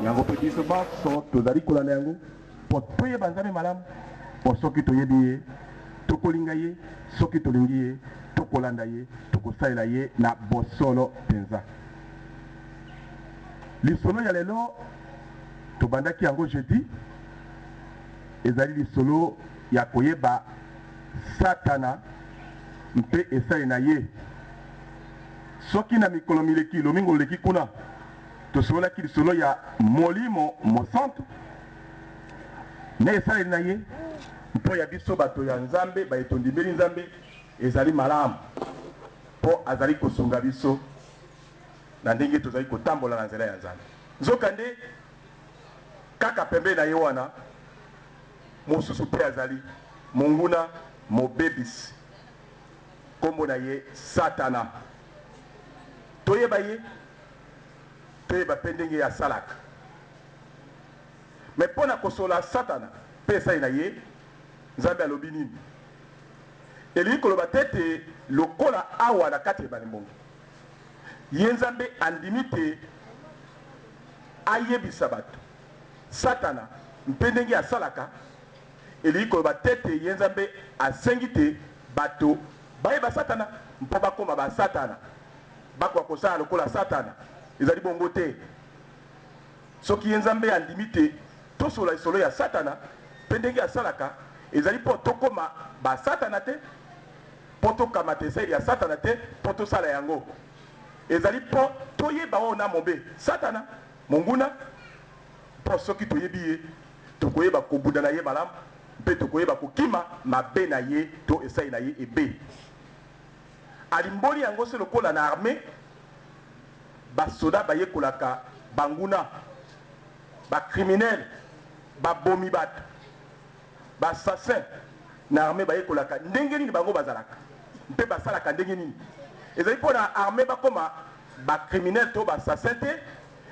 yango pe biso baso tozali kolanda yango po toyeba nzambe malamu po soki toyebi ye tokolinga ye soki tolingi ye tokolanda ye tokosalela ye na bosolo mpenza. Lisolo ya lelo tobandaki yango jeudi ezali lisolo ya koyeba Satana mpe esali na ye. Soki na mikolo mileki lomingo leki kuna tosololaki lisolo ya molimo mosantu na esali na ye mpo ya biso bato ya nzambe baetondimeli nzambe ezali malamu mpo azali kosunga biso na ndenge tozali kotambola na nzela ya nzambe. Nzokande kaka pembe na ye wana mosusu mpe azali monguna mobebisi kombo na ye Satana. Toyeba ye toyeba mpe ndenge asalaka me mpo na kosola Satana mpe esali na ye nzambe alobi nini? Elingi koloba tete lokola awa na kati ebale mbongo ye nzambe andimi te ayebisa bato Satana mpe ndenge asalaka. Elingi koloba tete ye nzambe asengi te bato bayeba Satana mpo bakoma ba Satana bakwa kosala lokola Satana ezali bongo te. Soki ye nzambe andimi te tosola lisolo ya Satana mpe ndenge asalaka ezali mpo tokoma ba Satana te mpo tokamata esali ya Satana te mpo tosala yango. Ezali mpo toyeba oyo na mobe Satana monguna mpo soki toyebi ye tokoyeba kobunda na ye malamu mpe tokoyeba kokima mabe na ye to esali na ye ebe. Alimboli yango se lokola na armée basoda bayekolaka banguna bacriminel babomi bato bassassin na armée bayekolaka ndenge nini bango bazalaka mpe basalaka ndenge nini. Ezali mpo na armée bakoma bacriminel to bassassin te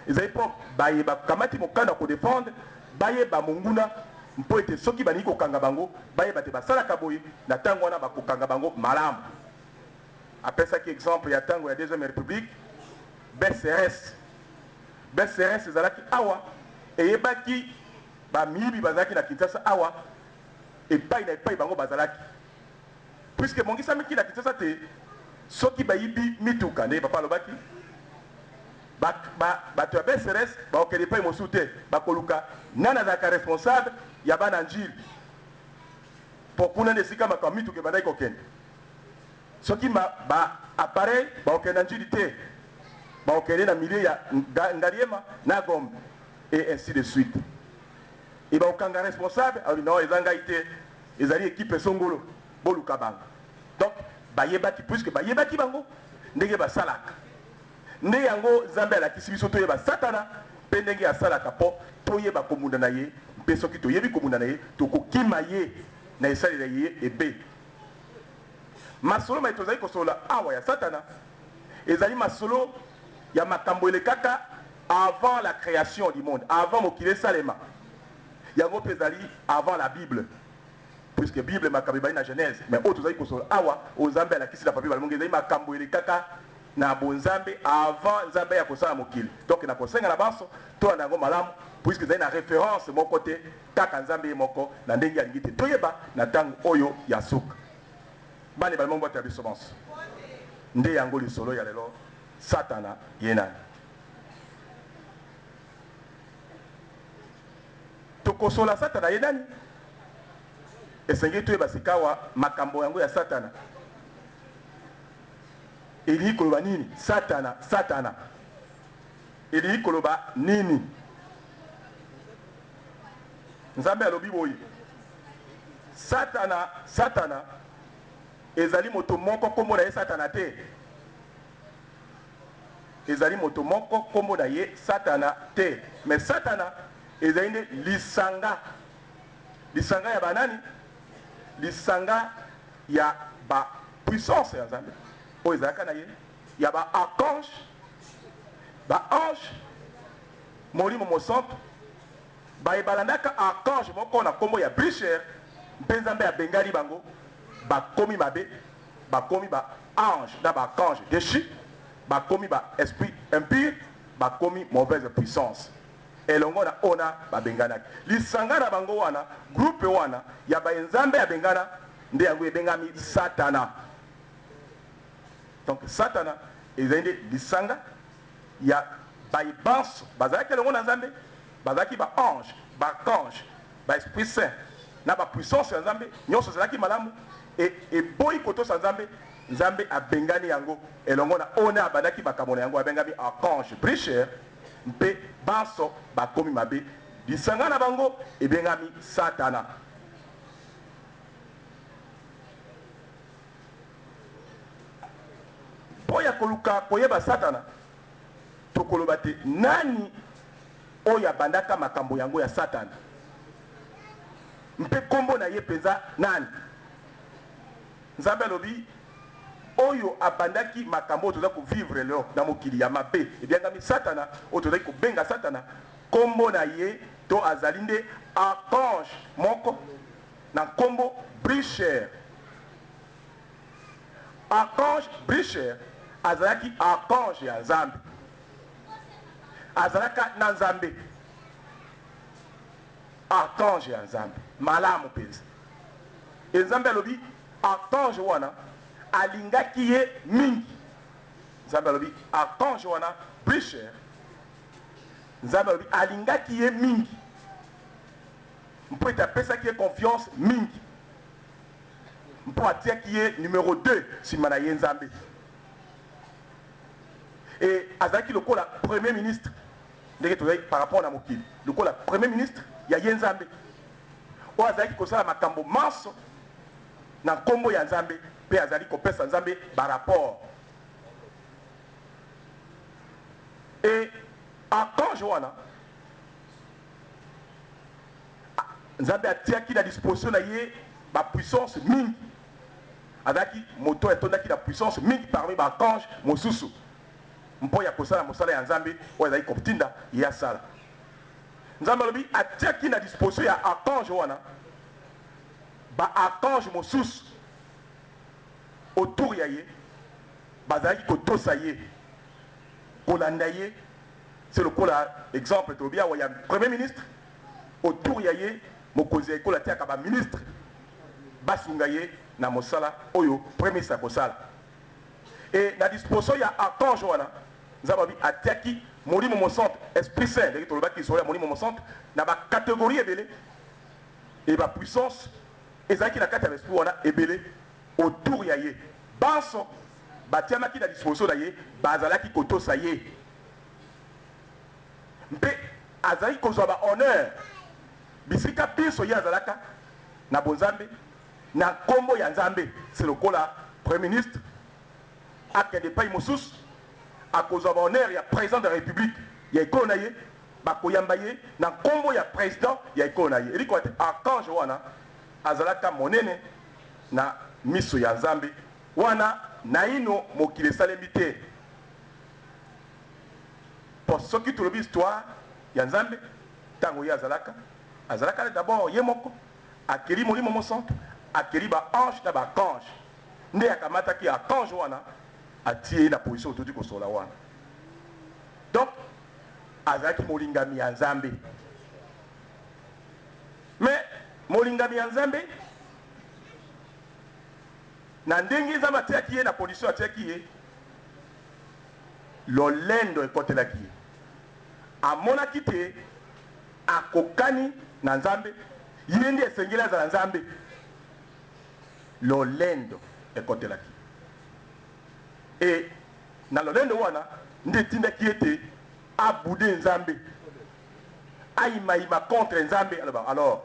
ezali mpo bayeba kamati mokanda kodefendre bayeba monguna mpo ete soki balingi kokanga bango bayeba te basalaka boye na ntango wana bakokanga bango malamu. Apesaki exemple ya ntango ya deuxième république BCRS ezalaki awa eyebaki bamiyibi bazalaki na Kinshasa awa epai na epai bango bazalaki puisque mongisamiki na Kinshasa te soki bayibi mituka nde papa alobaki bato ya BCRS baokende epai mosusu te bakoluka nani azalaka responsable ya bana njili mpo kuna nde esika makambo mituka ebandaki kokende. Soki ba appareil baokende na njili te baokende na milieu ya Ngaliema na Gombe et ainsi de suite. Et baokanga responsable ali non ezangai te ezali équipe songolo boluka bango. Donc bayebaki puisque bayebaki bango ndenge basalaka nde yango nzambe alakisi biso toyeba Satana mpe ndenge asalaka mpo toyeba komunda na ye mpe soki toyebi komunda na ye tokokima ye na esalela ye ebe. Masolo mai tozali kosola awa ya Satana ezali masolo ya makambo elekaka avant la création du monde, avant mokili salema. Yango pe ezali avant la Bible. Puisque Bible makambo ebali na Genèse, mais autres tozali kosola awa ozambe alakisi na papier balmongi ezali makambo elekaka na bonzambe avant nzambe ya kosala mokili. Donc na kosenga na baso to na yango malamu puisque ezali na référence moko te kaka nzambe moko na ndenge alingi te toyeba na ntango oyo ya suka. Bani balmongo ta biso banso nde yango lisolo ya lelo Satana ye nani. Tokosola Satana ye nani esengi toyeba sikawa makambo yango ya Satana elingi koloba nini. Satana elingi koloba nini? Nzambe alobi boye Satana ezali moto moko kombo na ye Satana te. Ezali moto moko kombo na ye Satana te. Mais Satana ezali nde lisanga ya banani? Lisanga ya ba puissance ya Nzambe oyo ezalaka na ye ya ba ange molimo mosantu bayebalandaka archange moko na kombo ya Bricher mpe Nzambe abengali bango bakomi mabe bakomi ba ange na ba archange déchu bakomi ba esprit impur bakomi mauvaise puissance. elongo na ona babenganaki lisanga na bango wana groupe wana ya baenzambe ya bengana nde yango ebengami satana. Donc satana ezali lisanga ya baibanso bazalaki elongo na nzambe bazalaki baange bakange baesprit saint na bapuissance ya nzambe nyonso ezalaki malamu eboyi kotosa nzambe nzambe abengani yango elongo na ona abandaki makambo na yango abengami archange bricher mpe banso bakomi mabe lisanga na bango ebengami satana. Po ya koluka koyeba satana tokoloba te nani oyo abandaka makambo yango ya satana mpe kombo na ye penza nani. Nzambe alobi oyo abandaki makambo toza ko vivre leo na mokili ya mabe ebiangami satana oyo toza ko benga satana kombo na ye to azali nde archange moko na kombo bricher. Archange bricher azalaki archange ya nzambe azalaka na nzambe archange ya nzambe malamu penza nzambe alobi archange wana alingaki ye mingi. Nzambe alobi archange wana bricher nzambe alobi alingaki ye mingi mpo ete apesaki ye confiance mingi mpo atiaki ye numéro 2 nsima na ye nzambe e azalaki lokola premier ministre ndenge tozali par rapport na mokili lokola premier ministre ya ye nzambe oyo azalaki kosala makambo manso na nkombo ya nzambe mpe azali kopesa nzambe barapport. E archange wana nzambe atiaki na disposition na ye bapuissance mingi azalaki moto etondaki na puissance mingi parmi baarchange mosusu mpo ya kosala mosala ya nzambe oyo azali kotinda ye asala. Nzambe alobi atiaki na disposition ya archange wana baarchange mosusu autour ya ye bazalaki kotosa ye kolanda ye. C'est lokola exemple tolobi awa ya premier ministre autour ya ye mokonzi ya ekolo atiaka baministre basunga ye na mosala oyo premier ministre akosala. E na disposition ya archange wana nzambe abi atiaki molimo mosantu esprit saint ndenge tolobaki lisolo ya molimo mosantu na bakategorie ebele e bapuissance ezalaki na kati ya esprit wana ebele autour ya ye banso batiamaki na disposition na ye bazalaki kotosa ye mpe azalaki kozwa bahonneur bisika biso ye azalaka na bonzambe na nkombo ya nzambe. C'est lokola premier ministre akende epai mosusu akozwa bahonneur ya président de la république ya ekolo na ye bakoyamba ye na nkombo ya président ya ekolo na ye elikola te archange wana azalaka monene na miso ya nzambe wana naino mokili esalemi te. Po soki tolobi histoire ya nzambe ntango ye azalaka d'abord ye moko akeli molimo mosantu akeli baange na bakange nde akamataki archange wana atie ye na position ototi kosola wana. Donc azalaki molingami ya nzambe mais molingami ya nzambe na ndenge nzambe atiaki ye na position atiaki ye lolendo ekotelaki ye amonaki te akokani na nzambe ye nde esengeli azala nzambe lolendo ekotelaki e na lolendo wana nde etindaki ete abude nzambe ayimayima contre nzambe. Alors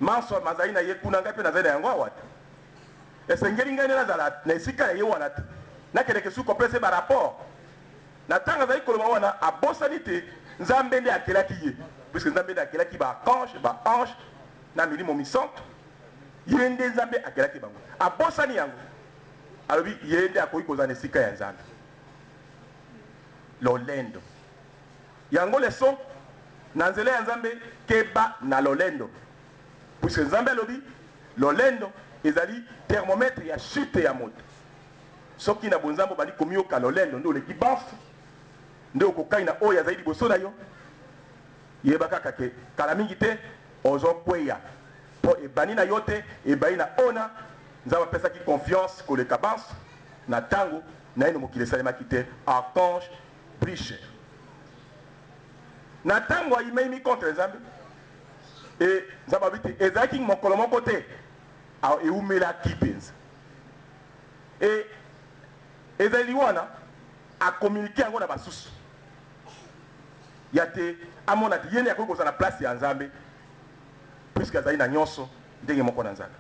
manso mazali na ye kuna ngai mpe nazali na yango awa te esengeli ngai nde nazala na esika na ye wana te nakeleke suki kopesa barapport na ntango azali koloba wana abosani te nzambe nde akelaki ye puisque nzambe nde akelaki baarchange baange na milimo misantu ye nde nzambe akelaki bango abosani yango alobi ye nde akoki kozala na esika ya nzambe lolendo yango leson na nzela ya nzambe keba na lolendo puisque nzambe alobi lolendo ezali thermomètre ya chute ya moto soki na bonzambo bali komioka lolendo nde oleki bafu nde okokai na oyo azali liboso na yo yeba kaka ke kala mingi te ozokweya po ebani na yote ebani na ona nzaba pesa ki confiance koleka banso na tango na ino mokili esalemaki te Archange Bricher na tango ayimemi contre nzambe e nzambe abi te ezalaki mokolo moko te eumelaki mpenza e ezali wana akomunike yango na basusu ya te amona te yene akoki kozala na place ya nzambe puisque azali na nyonso ndenge moko na nzambe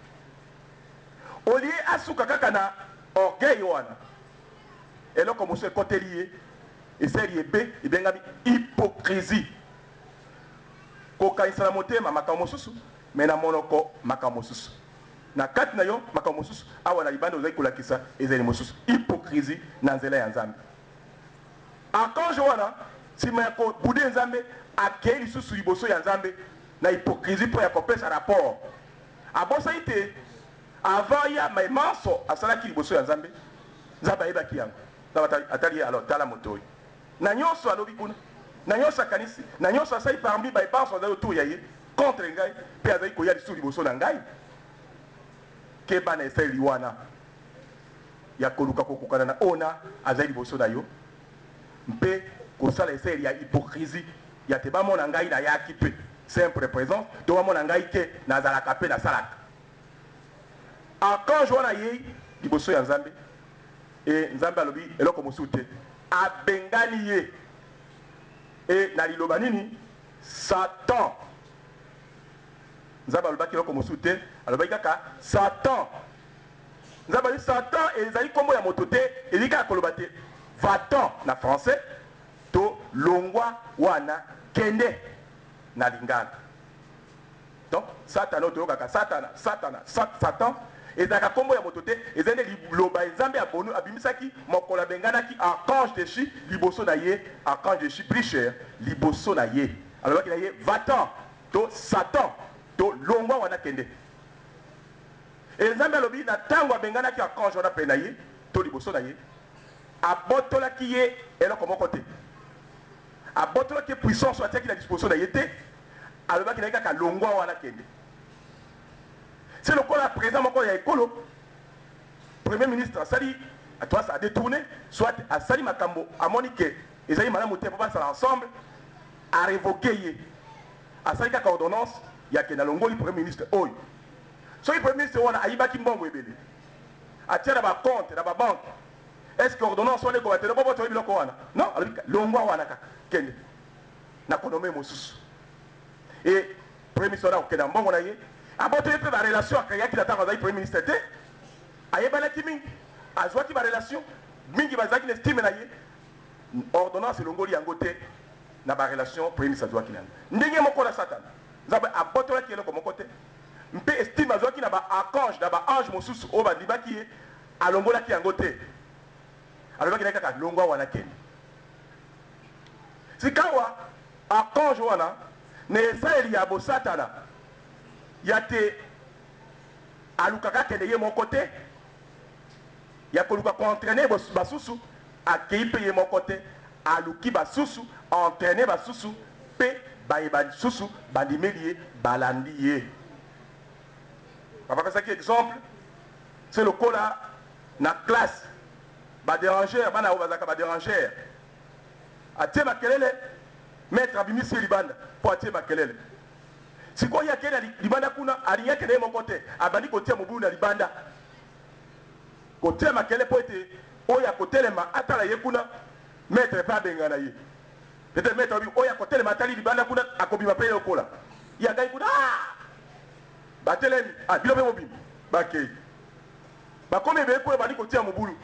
olie asuka kaka na orgueil wana eloko mosusu ekoteli ye esali ebe ebengami hypocrisie kokanisa na motema makambo mosusu me na monoko makambo mosusu na kati na yo makambo mosusu awa na libanda ozali kolakisa ezali mosusu hypocrisie na nzela ya nzambe archange wana nsima ya kobude nzambe akei lisusu liboso ya nzambe na hypocrisie mpo ya kopesa rapport abosai te avant ya maimanso asalaki liboso ya nzambe nzambe ayebaki yango nzambe atali ye alors tala moto oyo na nyonso alobi kuna na nyonso akanisi na nyonso asali parmi baipanso azali otour ya ye contre ngai mpe azali koya lisusu liboso na ngai keba na esaleli wana ya koluka kokokana na ona azali liboso na yo mpe kosala esaleli ya hypocrisie ya te bamona ngai nayaki mpe simple présence to bamona ngai ke nazalaka mpe nasalaka archange wana yei liboso ya nzambe e nzambe alobi eloko mosusu te abengani ye e na liloba nini satan nzambe alobaki eloko mosusu te alobaki kaka satan nzambe alobi satan ezali nkombo ya moto te ezali kaka koloba te va-t'en na français to longwa wana kende na lingala donc satana oyo toyokaka satan ezalaka nkombo ya moto te ezali nde liloba nzambe ya bonu abimisaki mokolo abenganaki archange deshi liboso na ye archange deshi Bricher liboso na ye alobaki na ye va-t'en to satan to longwa wana kende nzambe alobi na ntango abenganaki archange wana mpe na ye to liboso na ye abotolaki ye eloko moko te abotolaki ye puissance oyo atiaki na disposition na ye te alobaki na ye kaka longwa wana kende c'est lokola président moko ya ekolo premier ministre asali atoa sa détourné soit asali makambo amoni ke ezali malamu te mpo basala ensemble arevoke ye asali kaka ordonnance yake na longoli premier ministre oyo soki premier ministre wana ayibaki mbongo ebele atia na bacompte na babanke est-ce que ordonnance wana ekobatele mpo botoyi biloko wana non alobi longwa wana kaka kende na konome mosusu e premier ministre wana akokende na mbongo na ye abotoye mpe barelation akreaki na ntango azali premier ministre te ayebanaki mingi azwaki barelation mingi bazalaki na estime na ye ordonnance elongoli yango te na barelation premier ministre azwaki na yango ndenge moko na satana nzambe abotolaki eloko moko te mpe estime azwaki na baarchange na baange mosusu oyo bandimaki ye alongolaki yango te alobaki na ye kaka longwa wana kende sikawa archange wana na esaleli ya bosatana ya te alukaka kende ye moko te ya koluka koentraîne basusu akei mpe ye moko te aluki basusu entraîne basusu mpe bayeba lisusu bandimeli ye balandi ye bapesaki exemple c'est lokola na classe badérangeur bana oyo bazalaka badérangeur atie makelele maître abimisi ye libanda mpo atie makelele sikoyo akei na libanda kuna alingi akende ye moko te abandi kotia mobulu na libanda kotia makelele mpo ete oyo akotelema atala ye kuna maître mpe abengana ye ete maître obi oyo akotelema atali libanda kuna akobima mpe ye lokola ye agai kuna batelemi bino mpe mobima bakei bakomi ebele kuna bandi kotia mobulu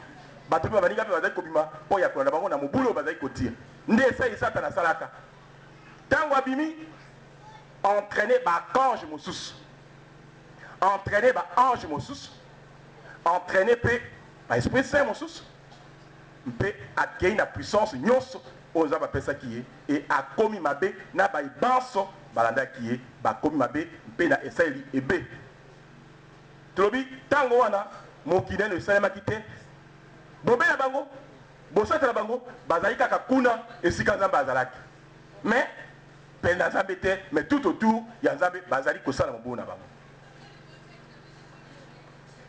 bato mpe baninga mpe bazali kobima mpo ya kolanda bango na mobulu oyo bazali kotia nde esali satana asalaka ntango abimi entraîner baange mosusu entraîner baange mosusu entraîner mpe baesprit saint mosusu mpe akei na puissance nyonso oyo nzambe apesaki ye e akomi mabe na baibanso balandaki ye bakomi mabe mpe na esaleli ebe tolobi ntango wana mokili nano esalemaki te bobeya bango bosatela bango bazali kaka kuna esika nzambe azalaki mais pena nzambe te mais tout autour ya nzambe bazali kosala mobulu na bango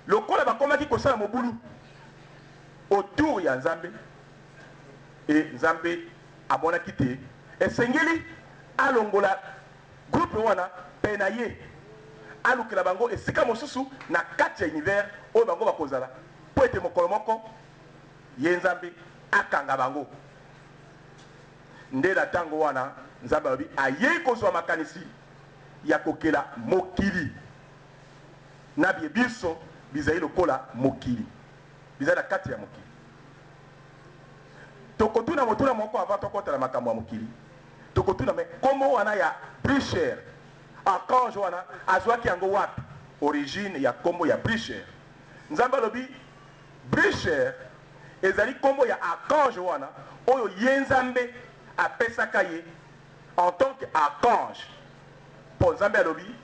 lokola bakomaki kosala mobulu autour ya nzambe e nzambe amonaki te esengeli alongola groupe wana pena ye alukela bango esika mosusu na kati ya univers oyo bango bakozala po ete mokolo moko ye nzambe akanga bango nde na ntango wana nzambe alobi ayei kozwa makanisi ya kokela mokili na bie biso bizali lokola mokili bizali na kati ya mokili tokotuna motuna moko avant tokotala makambo ya mokili tokotuna me kombo wana ya Bricher archange wana azwaki yango wapi origine ya kombo ya Bricher nzambe alobi Bricher ezali kombo ya archange wana oyo ye nzambe apesaka ye en tant que archange po nzambe alobi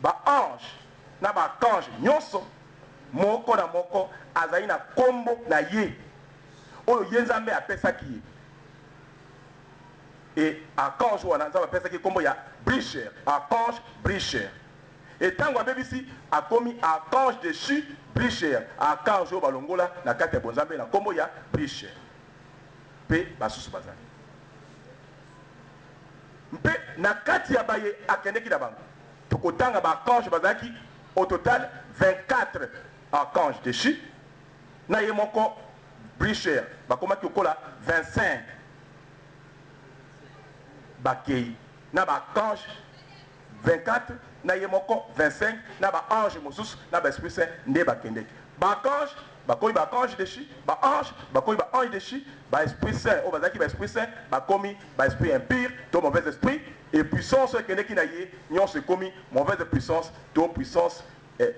baange na baarchange nyonso moko na moko azali na kombo na ye oyo ye nzambe apesaki ye et archange wana nzambe apesaki kombo ya Bricher archange Bricher et ntango abebisi akomi archange déchu Bricher archange oyo balongola na kati ya bonzambe na kombo ya Bricher mpe basusu bazali mpe na kati ya baye akendeki na bango tokotanga baarchange bazalaki au total 24 archange déchu na ye moko Bricher bakomaki kokola 25 bakei na baarchange 24 na ye moko 25 na baange mosusu na baesprit saint nde bakendeki baarchange bakomi baarchange déchu baange bakomi baange déchu baesprit saint oyo bazalaki baesprit saint bakomi baesprit impire to mauvais esprit et puissance oyo ekendeki na ye nyonso ekomi mauvaise puissance to puissance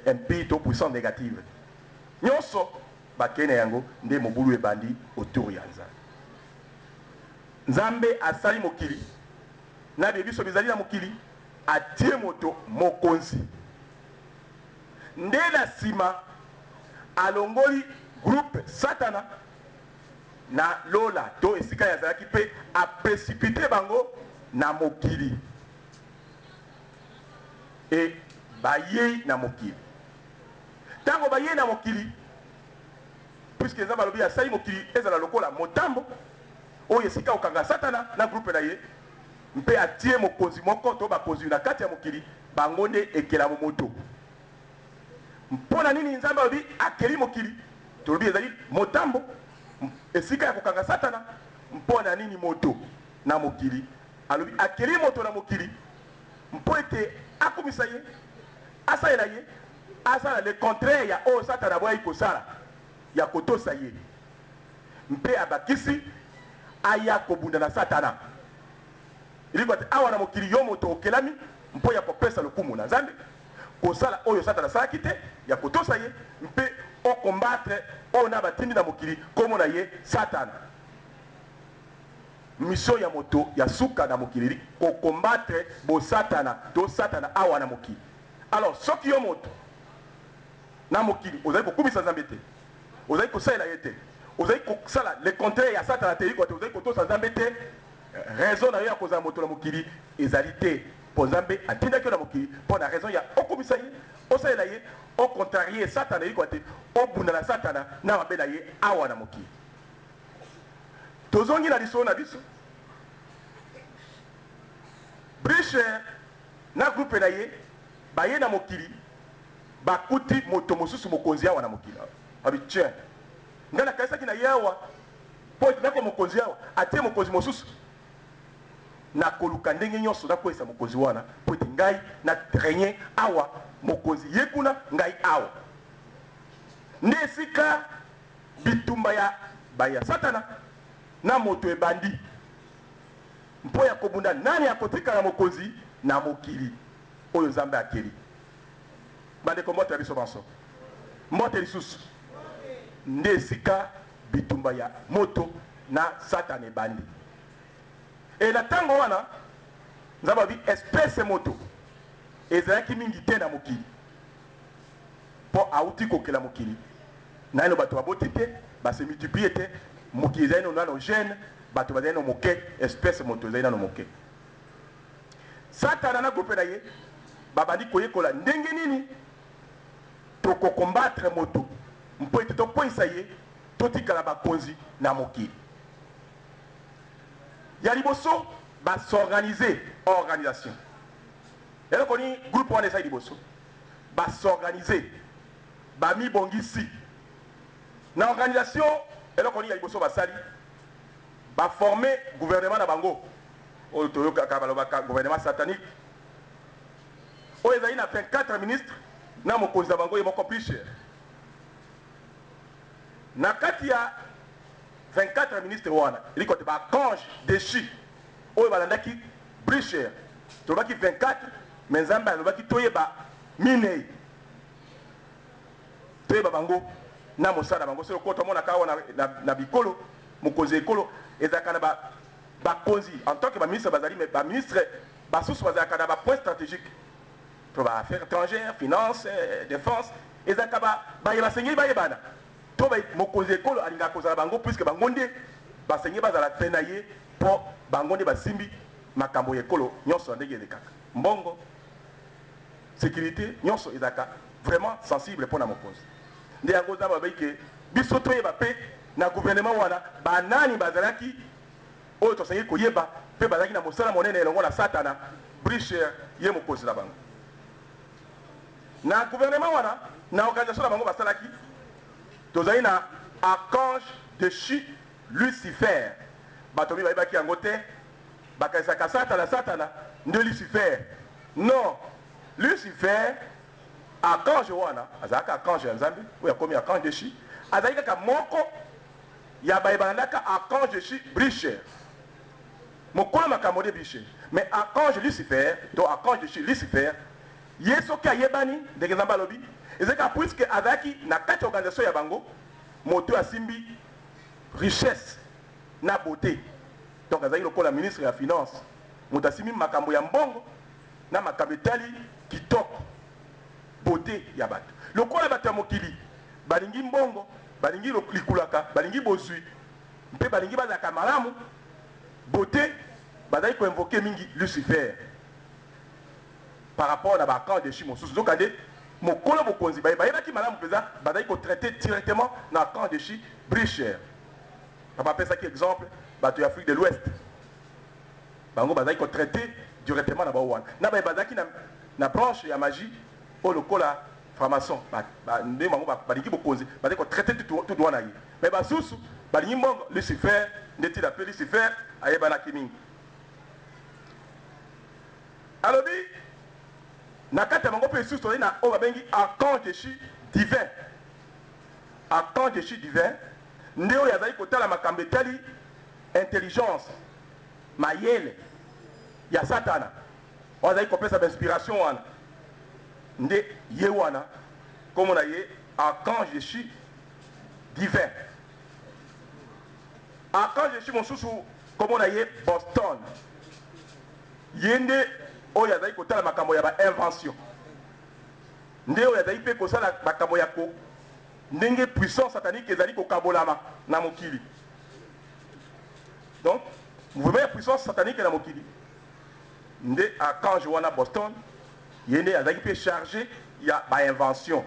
impire to puissance négative nyonso bakei na yango nde mobulu ebandi autour ya nzambe nzambe asali mokili na bie biso bizali na mokili atie moto mokonzi nde na nsima alongoli groupe satana na lola to esika yazalaki mpe aprécipite bango na mokili e bayei na mokili ntango bayei na mokili puiske nzambe alobi asali mokili ezala lokola motambo oyo esika okanga satana na groupe na ye mpe atie mokonzi moko to bakonzi na kati ya mokili bango nde ekelamo moto mpo na nini nzambe alobi akeli mokili tolobi ezali motambo esika ya kokanga satana mpo na nini moto na mokili alobi akeli moto na mokili mpo ete akomisa ye asalela ye asala le contraire ya oyo satana boyai kosala ya kotosa ye mpe abakisi aya kobunda na satana iliko ate awa na mokili yo moto okelami mpo ya kopesa lokumu na nzambe kosala oyo satana asalaki te ya kotosa ye mpe okombatre oyo na batindi na mokili komo na ye satana mission ya moto ya suka na mokili kokombatre bosatana to satana awa na mokili alors soki yo moto na mokili ozali kokumisa nzambe te ozali kosalela ye te ozali kosala le contraire ya satana te liko te ozali kotosa nzambe te raison na yo ya kozala moto na mokili ezali te mpo nzambe atindaki yo na mokili mpo na raison ya okomisa ye osalela ye ocontrarie satana eyikwa te obunda na satana na mabe na ye awa na mokili tozongi na lisolo na biso Bricher na groupe na ye baye na mokili bakuti moto mosusu mokonzi awa na mokili abi tiens ngai nakaisaki na ye awa mpo ete nako mokonzi awa atie mokonzi mosusu nakoluka ndenge nyonso nakwesa mokonzi wana mpo ete ngai na traîne awa mokonzi ye kuna ngai awa nde esika bitumba ya baya satana na moto ebandi mpo ya kobunda nani akotikala mokonzi na mokili oyo nzambe akeli bandeko mbote ya biso banso mbote lisusu nde esika bitumba ya moto na satana ebandi e na ntango wana nzambe abi espèce moto ezalaki mingi te na mokili mpo auti kokela mokili nano bato baboti te base multiplie te mokili ezali nano nano gene bato bazali nano moke espèce moto ezali nano moke Satana na groupe na ye babandi koyekola ndenge nini toko combattre moto mpo ete topoisa ye totikala bakonzi na mokili ya liboso basorganize organisation eloko ni groupe wana esali liboso basorganize bamibongisi na organisation eloko ni ya liboso basali baforme gouvernement na bango oyo toyokaka balobaka gouvernement satanique oyo ezali na 24 ministres na mokonzi na bango ye moko plus cher na kati ya 24 ministres wana eliko te bakange deshi oyo balandaki plus cher tolobaki 24 me nzambe alobaki toyeba minei toyeba bango na mosala bango soki okota omonaka awa na bikolo mokonzi ekolo ezalaka na bakonzi en tant que baministre bazali mais baministre basusu bazalaka na bapoint stratégique to baaffaires étrangères finance défense ezalaka baye basengeli bayebana to mokonzi ekolo alingaka kozala bango puisque bango nde basengeli bazala te na ye mpo bango nde basimbi makambo ya ekolo nyonso ndenge elekaka mbongo sécurité nyonso ezalaka vraiment sensible mpona mokonzi nde yango nzambe abai ke biso toyeba mpe na gouvernement wana banani bazalaki oyo tosengeli koyeba mpe bazalaki na mosala monene elongo na satana bricher ye mokonzi na bango na gouvernement wana na organisation na bango basalaki tozali na archange de chi lucifer bato mi bayebaki yango te bakanisaka satana nde lucifer non lucifer archange wana azalaki archange ya nzambe oyo akomi archange de chi azali kaka moko ya bayebalandaka archange de chi bricher mokolo makambo nde bricher mais archange lucifer to archange de chi lucifer ye soki ayebani ndenge nzambe alobi ezalaka puiske azalaki na kati ya organisation ya bango moto asimbi richesse na beauté donc azalaki lokola ministre ya finance moto asimbi makambo ya mbongo na makambo etali kitoko beauté ya bato lokola bato ya mokili balingi mbongo balingi likulaka balingi bozwi mpe balingi bazalaka malamu beauté bazali koinvoke mingi lucifer par rapport na bakamp de chi mosusu zoka nde mokolo bokonzi bayebaki malamu mpenza bazali kotraite directement na camp de chi bricher bapesaki exemple bato ya afrique de l'ouest bango bazali kotraite directement na bao wana na baye bazalaki na branche ya magie oyo lokola franc-maçon nde bango balingi bokonzi bazali kotraite tout wana ye me basusu balingi mbongo lucifer nde tila mpe lucifer ayebanaki mingi alobi na kati ya bango mpe lisusu tozali na oyo babengi archange de chi divin archange de chi divin nde oyo azali kotala makambo etali intelligence mayele ya satana oyo azali kopesa bainspiration wana nde ye wana komona ye archange de chi divin archange de chi mosusu komona ye Boston ye nde oyo azali kotala makambo ya bainvention nde oyo azali mpe kosala makambo ya ndenge puissance satanique ezali kokabolama na mokili donc mouvement ya puissance satanique na mokili nde archange wana Boston ye nde azalaki mpe chargé ya bainvention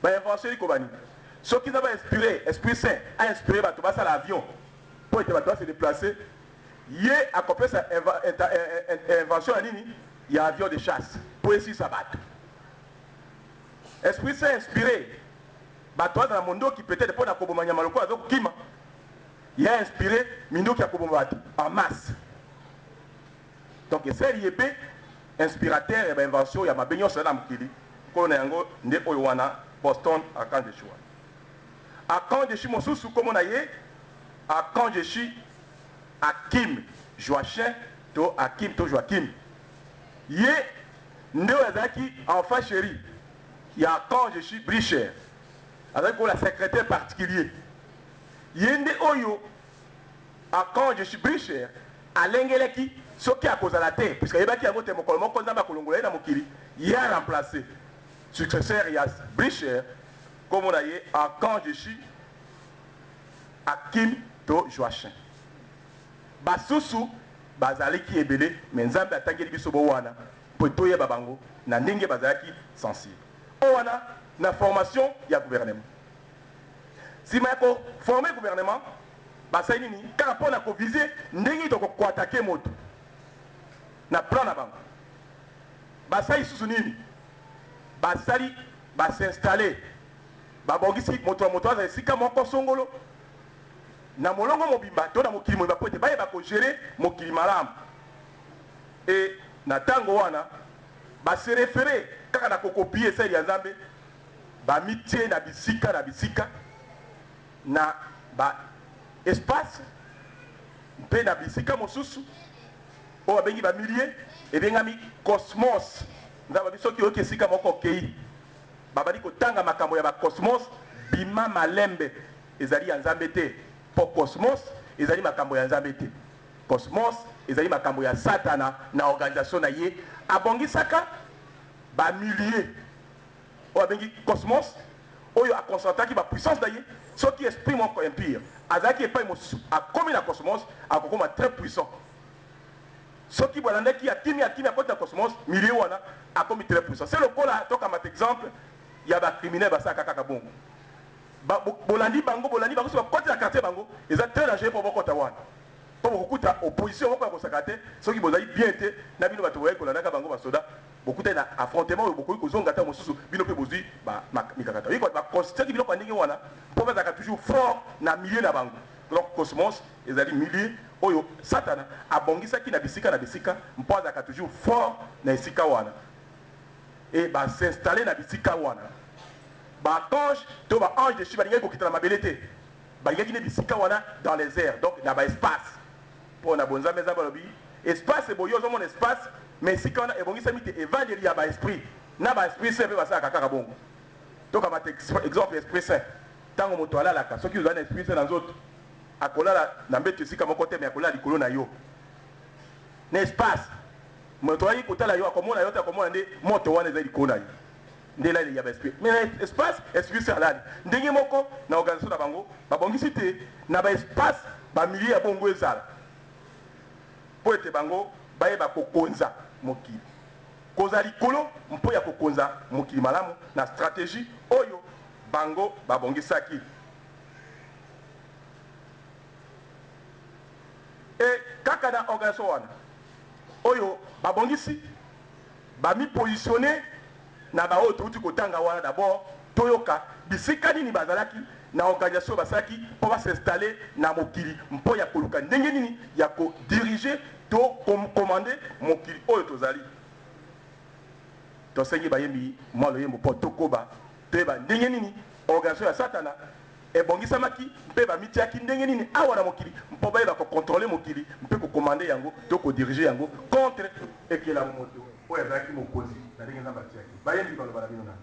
bainvention elikobani soki nza bainspiré esprit saint ainspiré bato basala avion mpo ete bato base déplace ye akopesa invention ya nini ya avion de chasse mpo esisa bato esprit saint inspiré bato aza na mondoki peut-être mpo na koboma nyama lokola azokokima ye inspiré mindoki ya koboma bato en masse donc esali ye mpe inspirateur ya bainvention ya mabe nyonso na mokili nkolo na yango nde oyo wana Boston archange de chi wana archange de chi mosusu kombo na ye archange de chi Akim Joachim to Akim to Joachim ye nde oyo azalaki enfant chéri ya archange de chi bricher azalaki kola secrétaire particulier ye nde oyo archange de chi bricher alengelaki soki akozala te puisque ayebaki yango te mokolo moko nzambe akolongola ye na mokili ye aremplace successeur ya bricher kombo na ye archange de chi Akim to Joachim basusu bazalaki ebele mais nzambe atangeli biso bo wana po toyeba bango na ndenge bazalaki sensible o wana na formation ya gouvernement sima ya koforme gouvernement basali nini kaka mpona kovize ndenge tokokoatake moto na plan na bango basali susu nini basali basinstalle babongisi moto ya moto aza esika moko songolo na molongo mobimba to na mokili mobimba po ete bayeba kogere mokili malamu e na ntango wana base refere kaka na kokopie esali ya nzambe bamitie na bisika na ba espace mpe na bisika mosusu oyo babengi bamilie ebengami cosmos nzambe biso soki oyoki esika moko okei babali kotanga makambo ya bacosmos bima malembe ezali ya nzambe te po cosmos ezali makambo ya nzambe te cosmos ezali makambo ya satana na organisation na ye abongisaka bamilie oyo abengi cosmos oyo aconcentraki bapuissance na ye soki esprit moko empire azalaki epai mosusu akomi na cosmos akokoma très puissant soki bolandaki akimi akoti na cosmos milie wana akomi très puissant c'est lokola tokama exemple ya bacriminel basalaka kaka bongo bolandi bango so bakoti na quartier bango eza très dangereux mpo bokota wana mpo bokokuta opposition moko ya kosaka te soki bozali bien te na bino bato boyai kolandaka bango basoda bokutani na affrontement oyo bokoki kozonga ta mosusu bino mpe bozwi mikakata oyi baconsidéraki biloko ya ndenge wana mpo bazalaka toujours fort na milieu na bango donc cosmos ezali milieu oyo satana abongisaki na bisika mpo azalaka toujours fort na esika wana e basinstalle na bisika wana baange to baange de chi balingaki kokita na mabele te balingaki ne bisika wana dans les airs donc na baespace mpo na bonzambe nzambe alobi espace eboyi ozomona espace mais esika wana ebongisami te evangeli ya baesprit na baesprit saint mpe basalaka kaka bongo tokamata exemple esprit saint ntango moto alalaka soki ozali na esprit saint na nzoto akolala na mbeto esika moko te me akolala likolo na yo na espace moto ayi kotala yo akomona yo te akomona nde moto wana ezali likolo na yo nde elali ya baesprit mais na espace esprit saint alali ndenge moko na organisation na bango babongisi te na baespace bamilie ya bongo ezala mpo ete bango bayeba kokonza mokili koza likolo mpo ya kokonza mokili malamu na stratégie oyo bango babongisaki e kaka na organisation wana oyo babongisi bamipositionne na baoyo touti kotanga wana d'abord toyoka bisika nini bazalaki na organisation basalaki mpo basinstalle na mokili mpo ya koluka ndenge nini ya kodirige to commande mokili oyo tozali tosengi bayembi mwa loyembo mpo tokoba toyeba ndenge nini organisation ya satana ebongisamaki mpe bamitiaki ndenge nini awa na mokili mpo bayeba kocontrole mokili mpe kokomande yango to kodirige yango contre ekelamu moto oyo azalaki mokonzi na ndenge nzambe atiaki bayembi baloba na bino nani